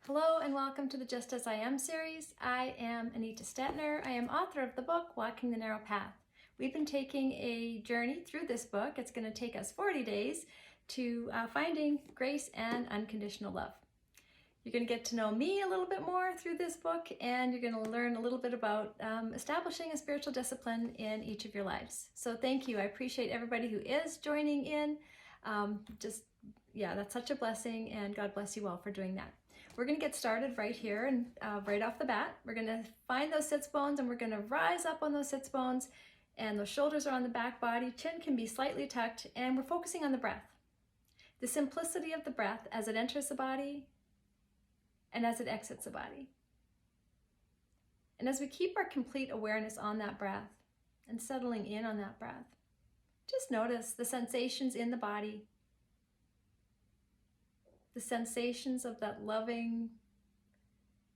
Hello and welcome to the Just As I Am series. I am Anita Stettner. I am author of the book, Walking the Narrow Path. We've been taking a journey through this book. It's going to take us 40 days to finding grace and unconditional love. You're going to get to know me a little bit more through this book, and you're going to learn a little bit about establishing a spiritual discipline in each of your lives. So thank you. I appreciate everybody who is joining in. That's such a blessing, and God bless you all for doing that. We're going to get started right here and right off the bat. We're going to find those sits bones and we're going to rise up on those sits bones, and those shoulders are on the back body, chin can be slightly tucked, and we're focusing on the breath. The simplicity of the breath as it enters the body and as it exits the body. And as we keep our complete awareness on that breath and settling in on that breath, just notice the sensations in the body. The sensations of that loving,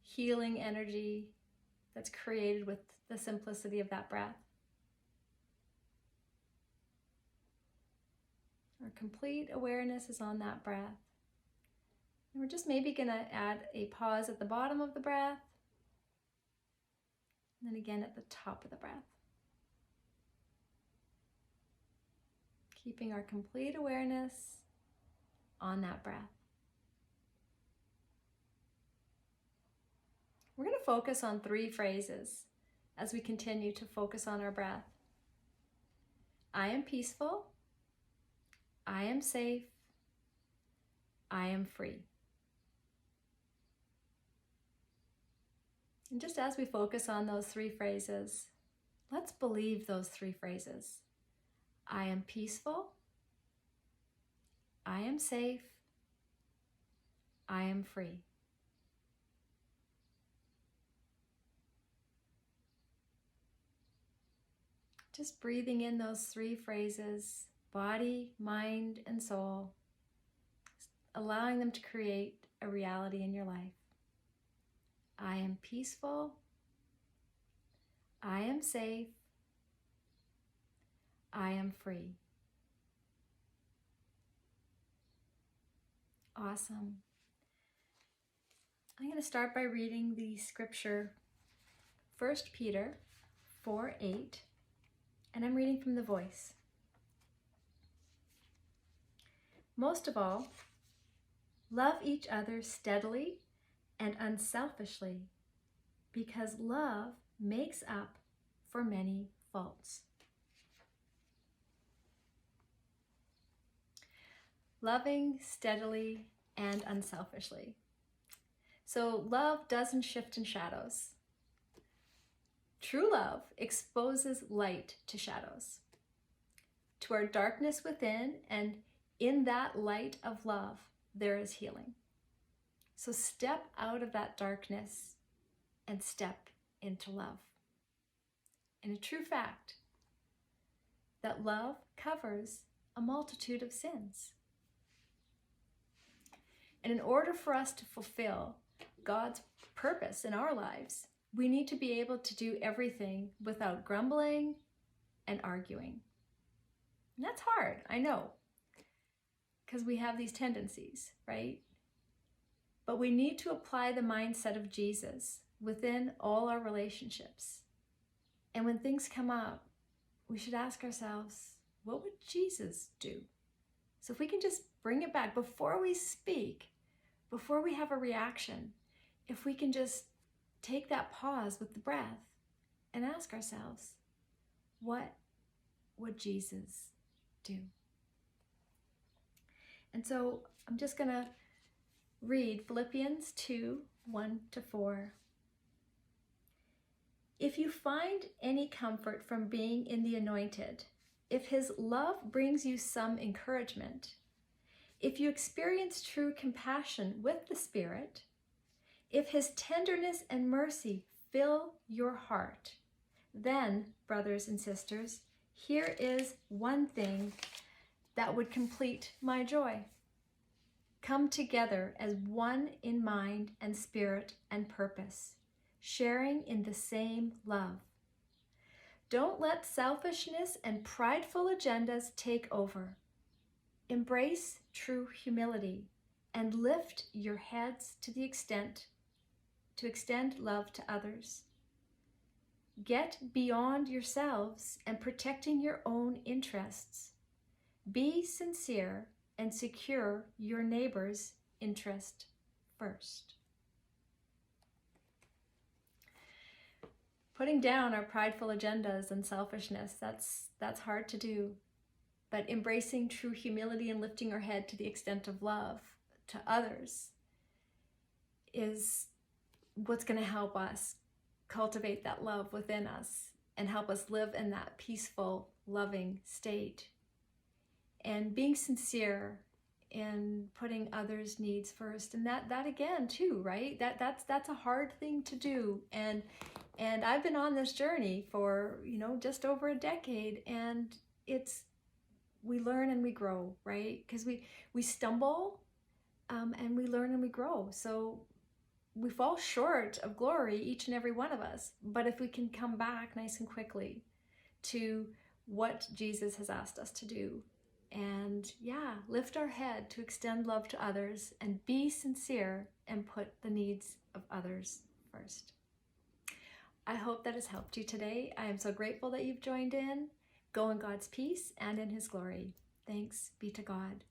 healing energy that's created with the simplicity of that breath. Our complete awareness is on that breath. And we're just maybe going to add a pause at the bottom of the breath, and then again at the top of the breath. Keeping our complete awareness on that breath. We're going to focus on 3 phrases as we continue to focus on our breath. I am peaceful. I am safe. I am free. And just as we focus on those 3 phrases, let's believe those 3 phrases. I am peaceful. I am safe. I am free. Just breathing in those 3 phrases, body, mind, and soul, allowing them to create a reality in your life. I am peaceful. I am safe. I am free. Awesome. I'm going to start by reading the scripture, 1 Peter 4:8. And I'm reading from the Voice. Most of all, love each other steadily and unselfishly, because love makes up for many faults. Loving steadily and unselfishly. So love doesn't shift in shadows. True love exposes light to shadows, to our darkness within, and in that light of love, there is healing. So step out of that darkness and step into love. And a true fact that love covers a multitude of sins. And in order for us to fulfill God's purpose in our lives, we need to be able to do everything without grumbling and arguing. And that's hard, I know, because we have these tendencies, right? But we need to apply the mindset of Jesus within all our relationships. And when things come up, we should ask ourselves, what would Jesus do? So if we can just bring it back before we speak, before we have a reaction, if we can just take that pause with the breath and ask ourselves, what would Jesus do? And so I'm just going to read Philippians 2:1-4. If you find any comfort from being in the Anointed, if His love brings you some encouragement, if you experience true compassion with the Spirit, if His tenderness and mercy fill your heart, then, brothers and sisters, here is one thing that would complete my joy. Come together as one in mind and spirit and purpose, sharing in the same love. Don't let selfishness and prideful agendas take over. Embrace true humility and lift your heads to extend love to others. Get beyond yourselves and protecting your own interests. Be sincere and secure your neighbor's interest first. Putting down our prideful agendas and selfishness, that's hard to do. But embracing true humility and lifting our head to the extent of love to others is what's going to help us cultivate that love within us and help us live in that peaceful, loving state. And being sincere in putting others' needs first, and that again too, right? That's a hard thing to do. And I've been on this journey for just over a decade, and we learn and we grow, right? Because we stumble, and we learn and we grow. So we fall short of glory, each and every one of us. But if we can come back nice and quickly to what Jesus has asked us to do, and lift our head to extend love to others and be sincere and put the needs of others first. I hope that has helped you today. I am so grateful that you've joined in. Go in God's peace and in His glory. Thanks be to God.